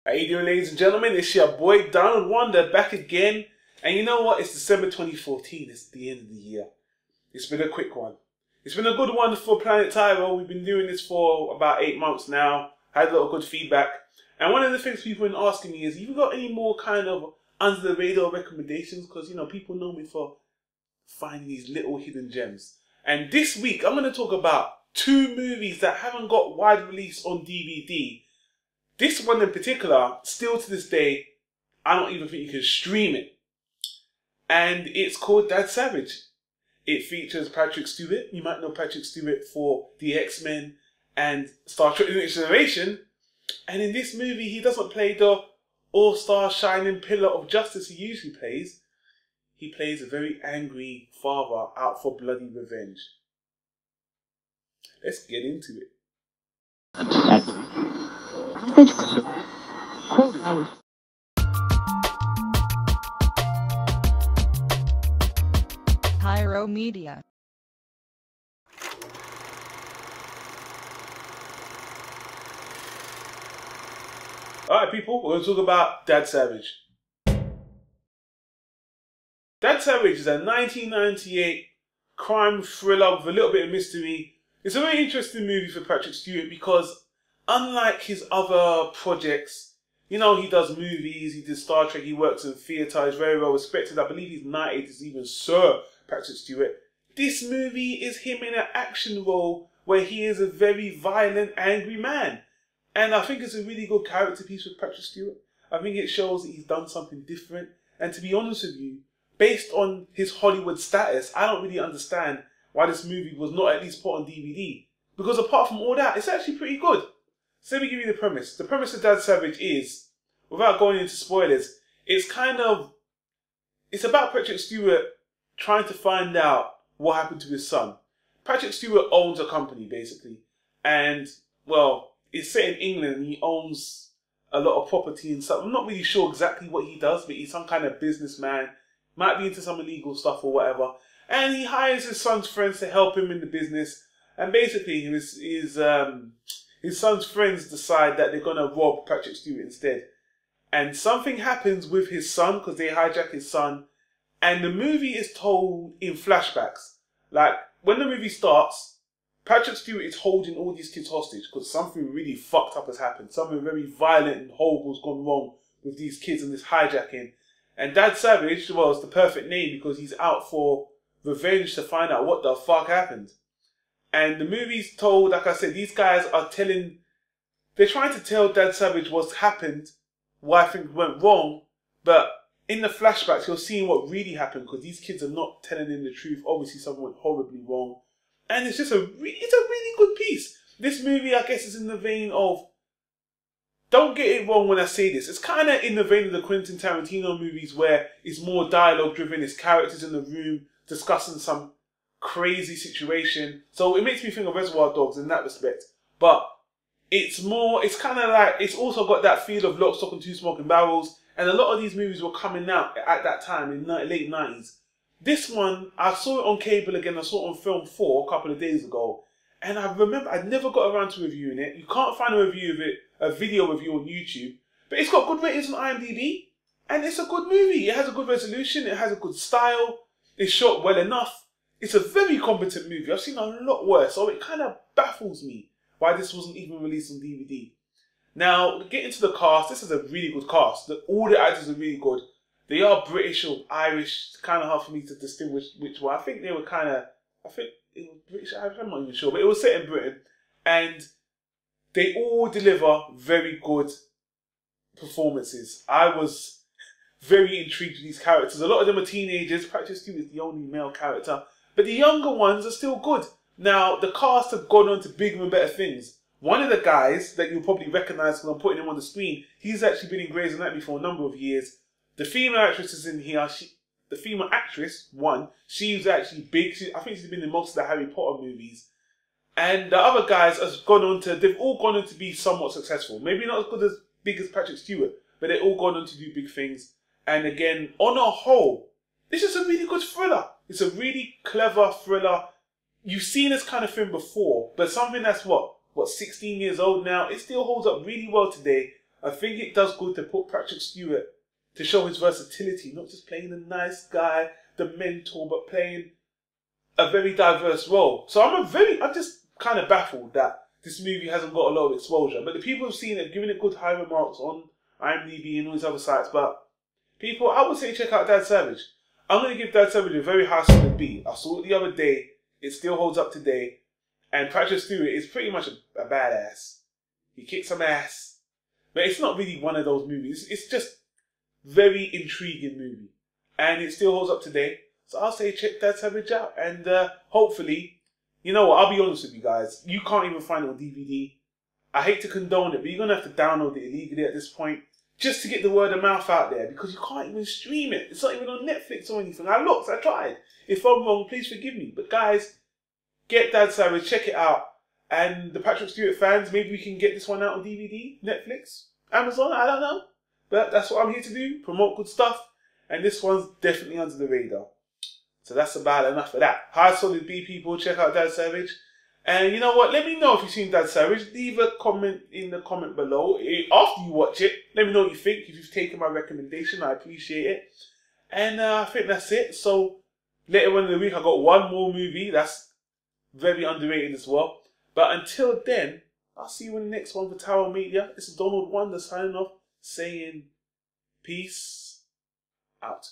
How you doing, ladies and gentlemen? It's your boy Donald Wonder back again. And you know what? It's December 2014. It's the end of the year. It's been a quick one. It's been a good one for Planet Tyro. We've been doing this for about 8 months now. Had a lot of good feedback. And one of the things people have been asking me is, have you got any more kind of under the radar recommendations? Because, you know, people know me for finding these little hidden gems. And this week, I'm going to talk about 2 movies that haven't got wide release on DVD. This one in particular, still to this day, I don't even think you can stream it. And it's called Dad Savage. It features Patrick Stewart. You might know Patrick Stewart for the X-Men and Star Trek: The Next Generation. And in this movie, he doesn't play the all-star shining pillar of justice he usually plays. He plays a very angry father out for bloody revenge. Let's get into it. Tyro Media. Alright people, we're going to talk about Dad Savage. Dad Savage is a 1998 crime thriller with a little bit of mystery. It's a very interesting movie for Patrick Stewart because unlike his other projects, you know, he does movies, he did Star Trek, he works in theatre, he's very well respected. I believe he's knighted as even Sir Patrick Stewart. This movie is him in an action role where he is a very violent, angry man. And I think it's a really good character piece with Patrick Stewart. I think it shows that he's done something different. And to be honest with you, based on his Hollywood status, I don't really understand why this movie was not at least put on DVD. Because apart from all that, it's actually pretty good. So let me give you the premise. The premise of Dad Savage is, without going into spoilers, it's about Patrick Stewart trying to find out what happened to his son. Patrick Stewart owns a company, basically. And, well, it's set in England and he owns a lot of property and stuff. I'm not really sure exactly what he does, but he's some kind of businessman. Might be into some illegal stuff or whatever. And he hires his son's friends to help him in the business. And basically, his son's friends decide that they're going to rob Patrick Stewart instead. And something happens with his son because they hijack his son. And the movie is told in flashbacks. Like, when the movie starts, Patrick Stewart is holding all these kids hostage because something really fucked up has happened. Something very violent and horrible has gone wrong with these kids and this hijacking. And Dad Savage, well, it's the perfect name because he's out for revenge to find out what the fuck happened. And the movie's told, like I said, these guys are they're trying to tell Dad Savage what's happened, why things went wrong, but in the flashbacks, you're seeing what really happened because these kids are not telling him the truth. Obviously, something went horribly wrong. And it's just it's a really good piece. This movie, I guess, is in the vein of, don't get it wrong when I say this, it's kind of in the vein of the Quentin Tarantino movies where it's more dialogue driven, it's characters in the room discussing some crazy situation. So it makes me think of Reservoir Dogs in that respect. But it's kind of like, it's also got that feel of Lock, Stock and Two Smoking Barrels. And a lot of these movies were coming out at that time in the late 90s. This one, I saw it on cable again, I saw it on Film 4 a couple of days ago. And I remember I never got around to reviewing it. You can't find a review of it, a video review on YouTube. But it's got good ratings on IMDb. And it's a good movie. It has a good resolution. It has a good style. It's shot well enough. It's a very competent movie. I've seen a lot worse. So it kind of baffles me why this wasn't even released on DVD. Now, getting to the cast, this is a really good cast. All the actors are really good. They are British or Irish. It's kind of hard for me to distinguish which one. I think they were I think it was British, I'm not even sure, but it was set in Britain. And they all deliver very good performances. I was very intrigued with these characters. A lot of them are teenagers. Patrick Stewart is the only male character. But the younger ones are still good. Now, the cast have gone on to bigger and better things. One of the guys that you'll probably recognise because I'm putting him on the screen, he's actually been in Grey's Anatomy for a number of years. The female actress is in here. The female actress, she's actually big. I think she's been in most of the Harry Potter movies. And the other guys they've all gone on to be somewhat successful. Maybe not as big as Patrick Stewart, but they've all gone on to do big things. And again, on a whole, this is a really good thriller. It's a really clever thriller. You've seen this kind of film before, but something that's what 16 years old now, it still holds up really well today. I think it does good to put Patrick Stewart to show his versatility, not just playing the nice guy, the mentor, but playing a very diverse role. So I'm just kind of baffled that this movie hasn't got a lot of exposure. But the people who've seen it have given it good high remarks on IMDb and all these other sites. But people, I would say check out Dad Savage. I'm going to give Dad Savage a very high solid B. I saw it the other day. It still holds up today. And Patrick Stewart is pretty much a badass. He kicks some ass. But it's not really one of those movies. It's just very intriguing movie. And it still holds up today. So I'll say check Dad Savage out. And hopefully, you know what, I'll be honest with you guys. You can't even find it on DVD. I hate to condone it, but you're going to have to download it illegally at this point. Just to get the word of mouth out there. Because you can't even stream it. It's not even on Netflix or anything. I looked, I tried. If I'm wrong, please forgive me. But guys, get Dad Savage, check it out. And the Patrick Stewart fans, maybe we can get this one out on DVD, Netflix, Amazon, I don't know. But that's what I'm here to do, promote good stuff. And this one's definitely under the radar. So that's about enough of that. High solid B people, check out Dad Savage. And you know what, let me know if you've seen Dad Savage. Leave a comment in the comment below. After you watch it, let me know what you think. If you've taken my recommendation, I appreciate it. And I think that's it. So later on in the week, I got one more movie that's very underrated as well. But until then, I'll see you in the next one for Tyro Media. This is Donald Wonder signing off, saying peace out.